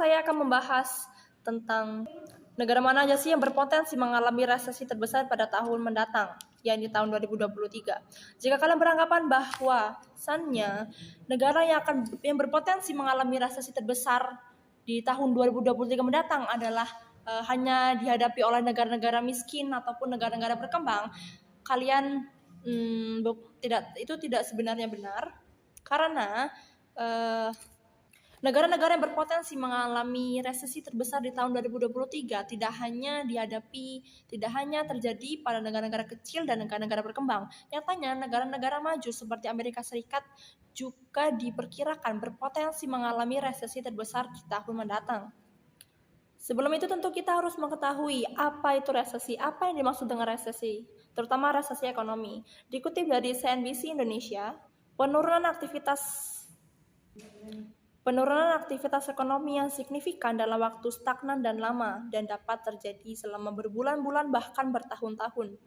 saya akan membahas tentang negara mana aja sih yang berpotensi mengalami resesi terbesar pada tahun mendatang, yakni tahun 2023. Jika kalian beranggapan bahwasannya negara yang berpotensi mengalami resesi terbesar di tahun 2023 mendatang adalah hanya dihadapi oleh negara-negara miskin ataupun negara-negara berkembang, kalian itu tidak sebenarnya benar, karena negara-negara yang berpotensi mengalami resesi terbesar di tahun 2023 tidak hanya terjadi pada negara-negara kecil dan negara-negara berkembang. Nyatanya negara-negara maju seperti Amerika Serikat juga diperkirakan berpotensi mengalami resesi terbesar di tahun mendatang. Sebelum itu tentu kita harus mengetahui apa itu resesi, apa yang dimaksud dengan resesi, terutama resesi ekonomi. Dikutip dari CNBC Indonesia, penurunan aktivitas ekonomi yang signifikan dalam waktu stagnan dan lama dan dapat terjadi selama berbulan-bulan bahkan bertahun-tahun.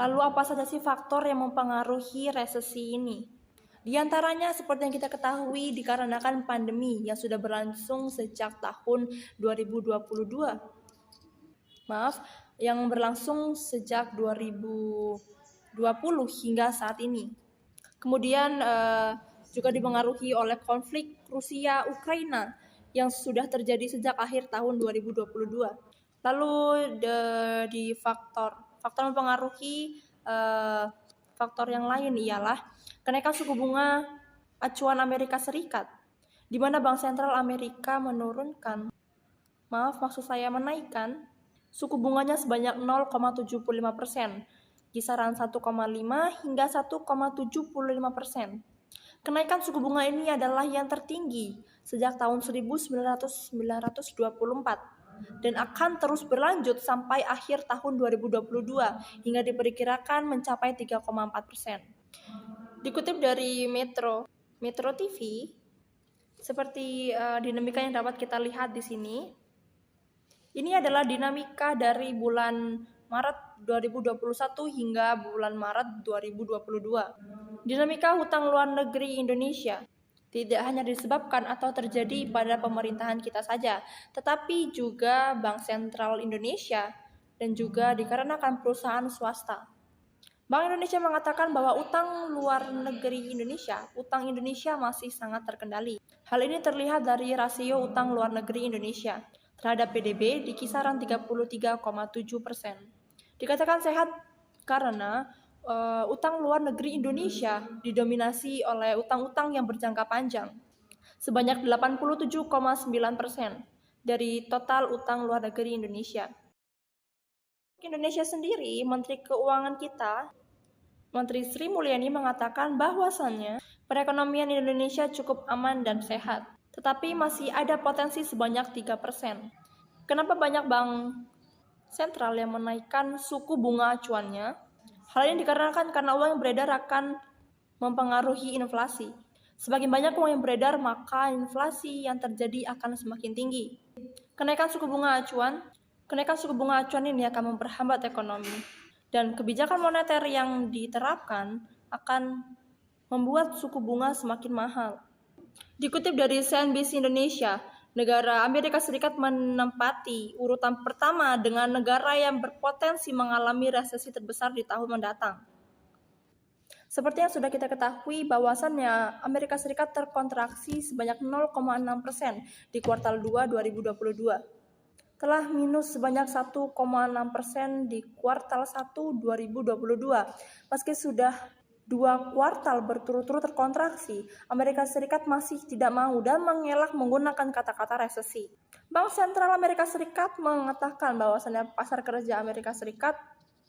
Lalu apa saja sih faktor yang mempengaruhi resesi ini? Di antaranya seperti yang kita ketahui dikarenakan pandemi yang sudah berlangsung sejak tahun 2022. Yang berlangsung sejak 2020 hingga saat ini. Kemudian juga dipengaruhi oleh konflik Rusia-Ukraina yang sudah terjadi sejak akhir tahun 2022. Lalu di faktor mempengaruhi faktor yang lain ialah kenaikan suku bunga acuan Amerika Serikat, di mana Bank Sentral Amerika menaikkan suku bunganya sebanyak 0,75%, kisaran 1,5 hingga 1,75%. Kenaikan suku bunga ini adalah yang tertinggi sejak tahun 1924 dan akan terus berlanjut sampai akhir tahun 2022 hingga diperkirakan mencapai 3,4%. Dikutip dari Metro TV, seperti dinamika yang dapat kita lihat di sini. Ini adalah dinamika dari bulan Maret 2021 hingga bulan Maret 2022. Dinamika hutang luar negeri Indonesia tidak hanya disebabkan atau terjadi pada pemerintahan kita saja, tetapi juga Bank Sentral Indonesia dan juga dikarenakan perusahaan swasta. Bank Indonesia mengatakan bahwa utang luar negeri utang Indonesia masih sangat terkendali. Hal ini terlihat dari rasio utang luar negeri Indonesia terhadap PDB di kisaran 33,7%. Dikatakan sehat karena utang luar negeri Indonesia didominasi oleh utang-utang yang berjangka panjang, sebanyak 87,9% dari total utang luar negeri Indonesia. Indonesia sendiri, Menteri Keuangan kita, Menteri Sri Mulyani mengatakan bahwasannya perekonomian Indonesia cukup aman dan sehat, tetapi masih ada potensi sebanyak 3%. Kenapa banyak bank sentral yang menaikkan suku bunga acuannya? Hal ini dikarenakan karena uang yang beredar akan mempengaruhi inflasi. Semakin banyak uang yang beredar, maka inflasi yang terjadi akan semakin tinggi. Kenaikan suku bunga acuan ini akan memperhambat ekonomi, dan kebijakan moneter yang diterapkan akan membuat suku bunga semakin mahal. Dikutip dari CNBC Indonesia, negara Amerika Serikat menempati urutan pertama dengan negara yang berpotensi mengalami resesi terbesar di tahun mendatang. Seperti yang sudah kita ketahui bahwasannya Amerika Serikat terkontraksi sebanyak 0,6% di kuartal 2 2022. Telah minus sebanyak 1,6% di kuartal 1 2022. Meski sudah 2 kuartal berturut-turut terkontraksi, Amerika Serikat masih tidak mau dan mengelak menggunakan kata-kata resesi. Bank Sentral Amerika Serikat mengatakan bahwasannya pasar kerja Amerika Serikat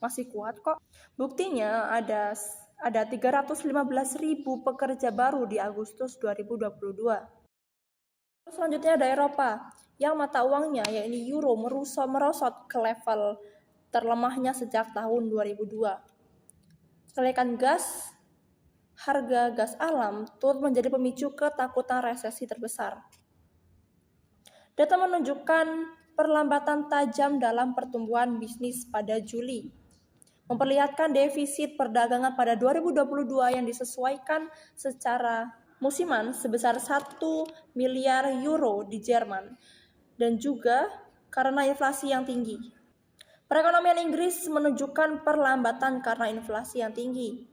masih kuat kok. Buktinya ada 315.000 pekerja baru di Agustus 2022. Selanjutnya ada Eropa, yang mata uangnya yakni euro merosot ke level terlemahnya sejak tahun 2002. Kenaikan harga gas alam turut menjadi pemicu ketakutan resesi terbesar. Data menunjukkan perlambatan tajam dalam pertumbuhan bisnis pada Juli, memperlihatkan defisit perdagangan pada 2022 yang disesuaikan secara musiman sebesar 1 miliar euro di Jerman dan juga karena inflasi yang tinggi. Perekonomian Inggris menunjukkan perlambatan karena inflasi yang tinggi.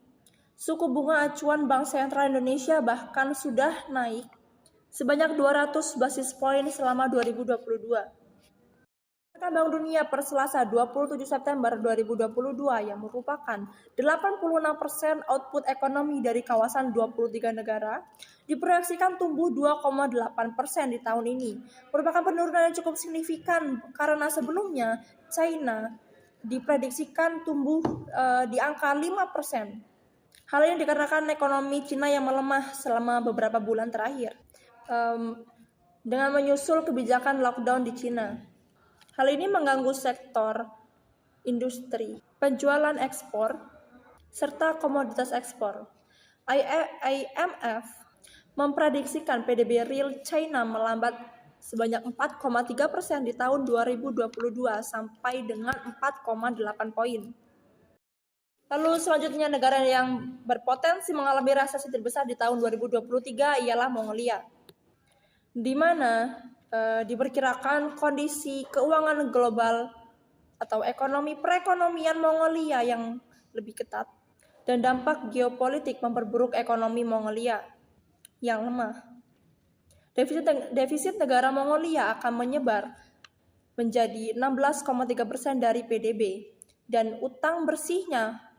Suku bunga acuan Bank Sentral Indonesia bahkan sudah naik sebanyak 200 basis poin selama 2022. Bank Dunia per Selasa 27 September 2022 yang merupakan 86% output ekonomi dari kawasan 23 negara diproyeksikan tumbuh 2,8% di tahun ini. Merupakan penurunan yang cukup signifikan karena sebelumnya China diprediksikan tumbuh di angka 5%. Hal ini dikarenakan ekonomi Cina yang melemah selama beberapa bulan terakhir dengan menyusul kebijakan lockdown di Cina. Hal ini mengganggu sektor industri, penjualan ekspor, serta komoditas ekspor. IMF memprediksikan PDB real China melambat sebanyak 4,3% di tahun 2022 sampai dengan 4,8 poin. Lalu selanjutnya negara yang berpotensi mengalami resesi terbesar di tahun 2023 ialah Mongolia, di mana diperkirakan kondisi keuangan global atau perekonomian Mongolia yang lebih ketat dan dampak geopolitik memperburuk ekonomi Mongolia yang lemah. Defisit negara Mongolia akan menyebar menjadi 16,3% dari PDB dan utang bersihnya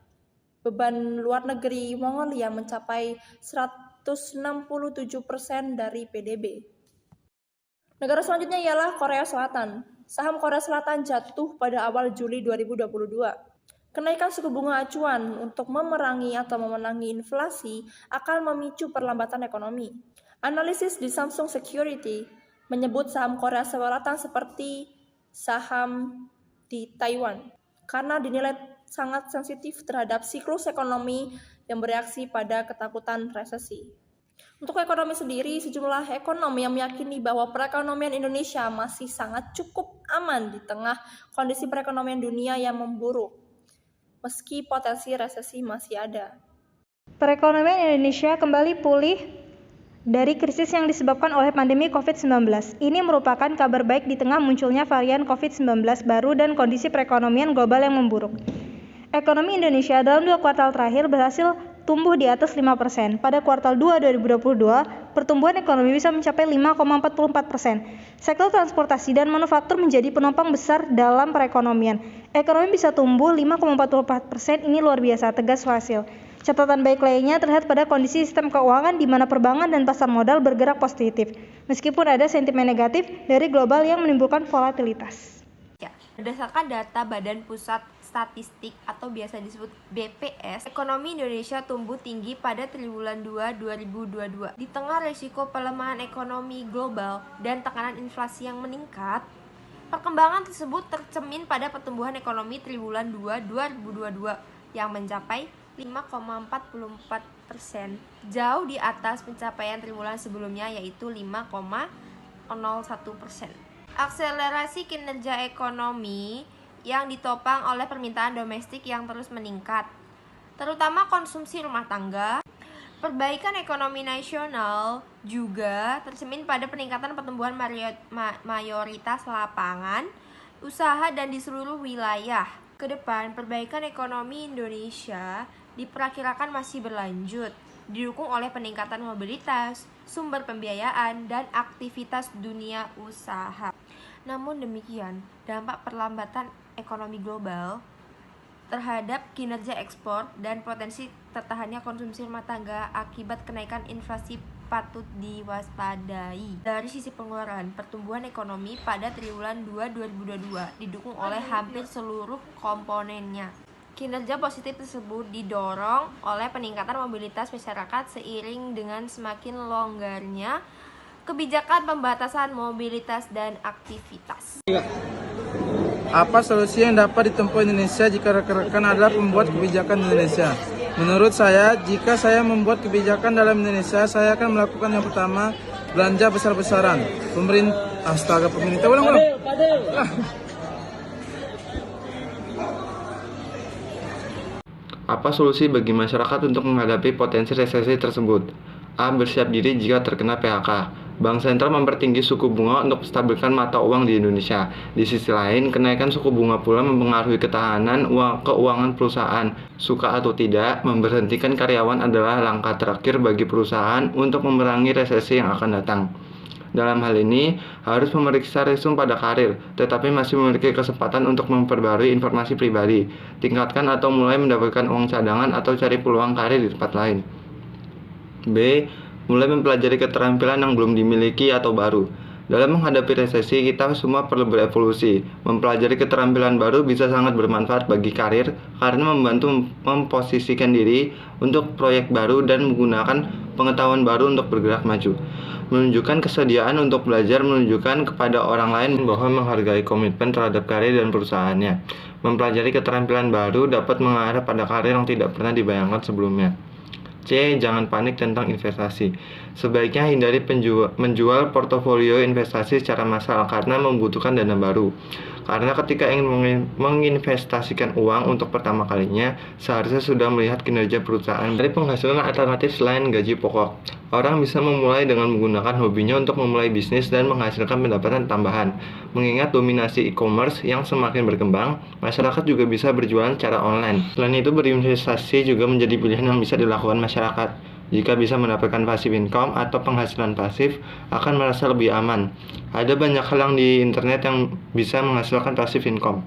beban luar negeri Mongolia mencapai 167% dari PDB. Negara selanjutnya ialah Korea Selatan. Saham Korea Selatan jatuh pada awal Juli 2022. Kenaikan suku bunga acuan untuk memerangi atau memenangi inflasi akan memicu perlambatan ekonomi. Analisis di Samsung Security menyebut saham Korea Selatan seperti saham di Taiwan karena dinilai sangat sensitif terhadap siklus ekonomi yang bereaksi pada ketakutan resesi. Untuk ekonomi sendiri, sejumlah ekonom yang meyakini bahwa perekonomian Indonesia masih sangat cukup aman di tengah kondisi perekonomian dunia yang memburuk, meski potensi resesi masih ada. Perekonomian Indonesia kembali pulih dari krisis yang disebabkan oleh pandemi COVID-19. Ini merupakan kabar baik di tengah munculnya varian COVID-19 baru dan kondisi perekonomian global yang memburuk. Ekonomi Indonesia dalam 2 kuartal terakhir berhasil tumbuh di atas 5%. Pada kuartal 2 2022, pertumbuhan ekonomi bisa mencapai 5,44%. Sektor transportasi dan manufaktur menjadi penopang besar dalam perekonomian. Ekonomi bisa tumbuh 5,44%, ini luar biasa, tegas Fasil. Catatan baik lainnya terlihat pada kondisi sistem keuangan di mana perbankan dan pasar modal bergerak positif, meskipun ada sentimen negatif dari global yang menimbulkan volatilitas. Berdasarkan data Badan Pusat Statistik atau biasa disebut BPS, ekonomi Indonesia tumbuh tinggi pada triwulan 2 2022. Di tengah risiko pelemahan ekonomi global dan tekanan inflasi yang meningkat, perkembangan tersebut tercermin pada pertumbuhan ekonomi triwulan 2 2022 yang mencapai 5,44%, jauh di atas pencapaian triwulan sebelumnya yaitu 5,01%. Akselerasi kinerja ekonomi yang ditopang oleh permintaan domestik yang terus meningkat, terutama konsumsi rumah tangga. Perbaikan ekonomi nasional juga tercermin pada peningkatan pertumbuhan mayoritas lapangan usaha dan di seluruh wilayah. Kedepan, perbaikan ekonomi Indonesia diperkirakan masih berlanjut, didukung oleh peningkatan mobilitas, sumber pembiayaan, dan aktivitas dunia usaha. Namun demikian, dampak perlambatan ekonomi global terhadap kinerja ekspor dan potensi tertahannya konsumsi rumah tangga akibat kenaikan inflasi patut diwaspadai. Dari sisi pengeluaran, pertumbuhan ekonomi pada triwulan 2 2022 didukung oleh hampir seluruh komponennya. Kinerja positif tersebut didorong oleh peningkatan mobilitas masyarakat seiring dengan semakin longgarnya kebijakan pembatasan mobilitas dan aktivitas. Apa solusi yang dapat ditempuh Indonesia jika rekan-rekan adalah pembuat kebijakan Indonesia? Menurut saya, jika saya membuat kebijakan dalam Indonesia, saya akan melakukan yang pertama, belanja besar-besaran. Pemerintah ulang. Apa solusi bagi masyarakat untuk menghadapi potensi resesi tersebut? A. Bersiap diri jika terkena PHK. Bank sentral mempertinggi suku bunga untuk menstabilkan mata uang di Indonesia. Di sisi lain, kenaikan suku bunga pula mempengaruhi ketahanan keuangan perusahaan. Suka atau tidak, memberhentikan karyawan adalah langkah terakhir bagi perusahaan untuk memerangi resesi yang akan datang. Dalam hal ini, harus memeriksa resume pada karir, tetapi masih memiliki kesempatan untuk memperbarui informasi pribadi, tingkatkan atau mulai mendapatkan uang cadangan atau cari peluang karir di tempat lain. B. Mulai mempelajari keterampilan yang belum dimiliki atau baru. Dalam menghadapi resesi, kita semua perlu berevolusi. Mempelajari keterampilan baru bisa sangat bermanfaat bagi karir karena membantu memposisikan diri untuk proyek baru dan menggunakan pengetahuan baru untuk bergerak maju. Menunjukkan kesediaan untuk belajar menunjukkan kepada orang lain bahwa menghargai komitmen terhadap karir dan perusahaannya. Mempelajari keterampilan baru dapat mengarah pada karir yang tidak pernah dibayangkan sebelumnya. C. Jangan panik tentang investasi. Sebaiknya hindari menjual portofolio investasi secara massal karena membutuhkan dana baru. Karena ketika ingin menginvestasikan uang untuk pertama kalinya, seharusnya sudah melihat kinerja perusahaan dari penghasilan alternatif selain gaji pokok. Orang bisa memulai dengan menggunakan hobinya untuk memulai bisnis dan menghasilkan pendapatan tambahan. Mengingat dominasi e-commerce yang semakin berkembang, masyarakat juga bisa berjualan secara online. Selain itu, berinvestasi juga menjadi pilihan yang bisa dilakukan masyarakat. Jika bisa mendapatkan passive income atau penghasilan pasif, akan merasa lebih aman. Ada banyak hal yang di internet yang bisa menghasilkan passive income.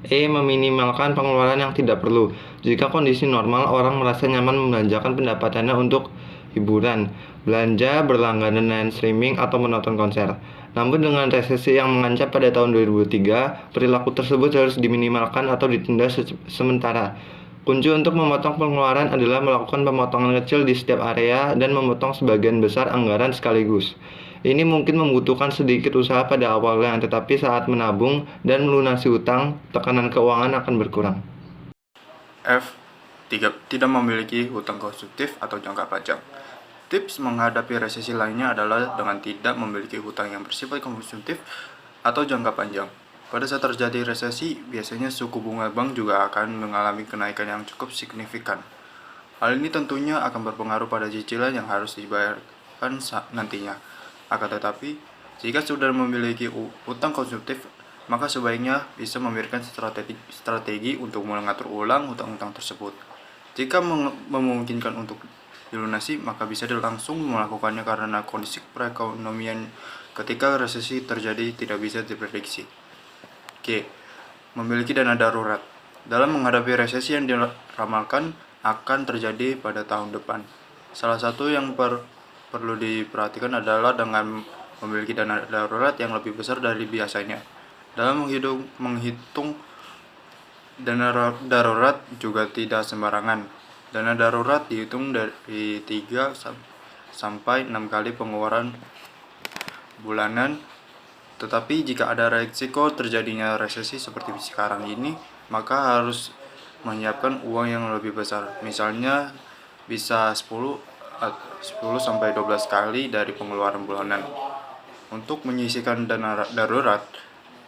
E. Meminimalkan pengeluaran yang tidak perlu. Jika kondisi normal, orang merasa nyaman membelanjakan pendapatannya untuk hiburan, belanja, berlangganan dan streaming, atau menonton konser. Namun dengan resesi yang mengancam pada tahun 2003, perilaku tersebut harus diminimalkan atau ditunda sementara. Kunci untuk memotong pengeluaran adalah melakukan pemotongan kecil di setiap area dan memotong sebagian besar anggaran sekaligus. Ini mungkin membutuhkan sedikit usaha pada awalnya, tetapi saat menabung dan melunasi hutang, tekanan keuangan akan berkurang. F. Tidak memiliki hutang konsumtif atau jangka panjang. Tips menghadapi resesi lainnya adalah dengan tidak memiliki hutang yang bersifat konsumtif atau jangka panjang. Pada saat terjadi resesi, biasanya suku bunga bank juga akan mengalami kenaikan yang cukup signifikan. Hal ini tentunya akan berpengaruh pada cicilan yang harus dibayarkan nantinya. Akan tetapi, jika sudah memiliki hutang konsumtif, maka sebaiknya bisa memikirkan strategi untuk mengatur ulang hutang-hutang tersebut. Jika memungkinkan untuk dilunasi, maka bisa langsung melakukannya karena kondisi perekonomian ketika resesi terjadi tidak bisa diprediksi. G. Memiliki dana darurat. Dalam menghadapi resesi yang diramalkan akan terjadi pada tahun depan, salah satu yang perlu diperhatikan adalah dengan memiliki dana darurat yang lebih besar dari biasanya. Dalam menghitung dana darurat juga tidak sembarangan. Dana darurat dihitung dari 3 sampai 6 kali pengeluaran bulanan. Tetapi jika ada risiko terjadinya resesi seperti sekarang ini, maka harus menyiapkan uang yang lebih besar. Misalnya bisa 10 sampai 12 kali dari pengeluaran bulanan. Untuk menyisihkan dana darurat,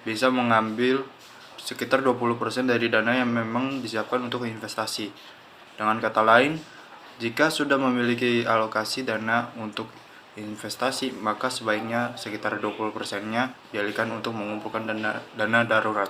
bisa mengambil sekitar 20% dari dana yang memang disiapkan untuk investasi. Dengan kata lain, jika sudah memiliki alokasi dana untuk investasi, maka sebaiknya sekitar 20%-nya dialihkan untuk mengumpulkan dana darurat.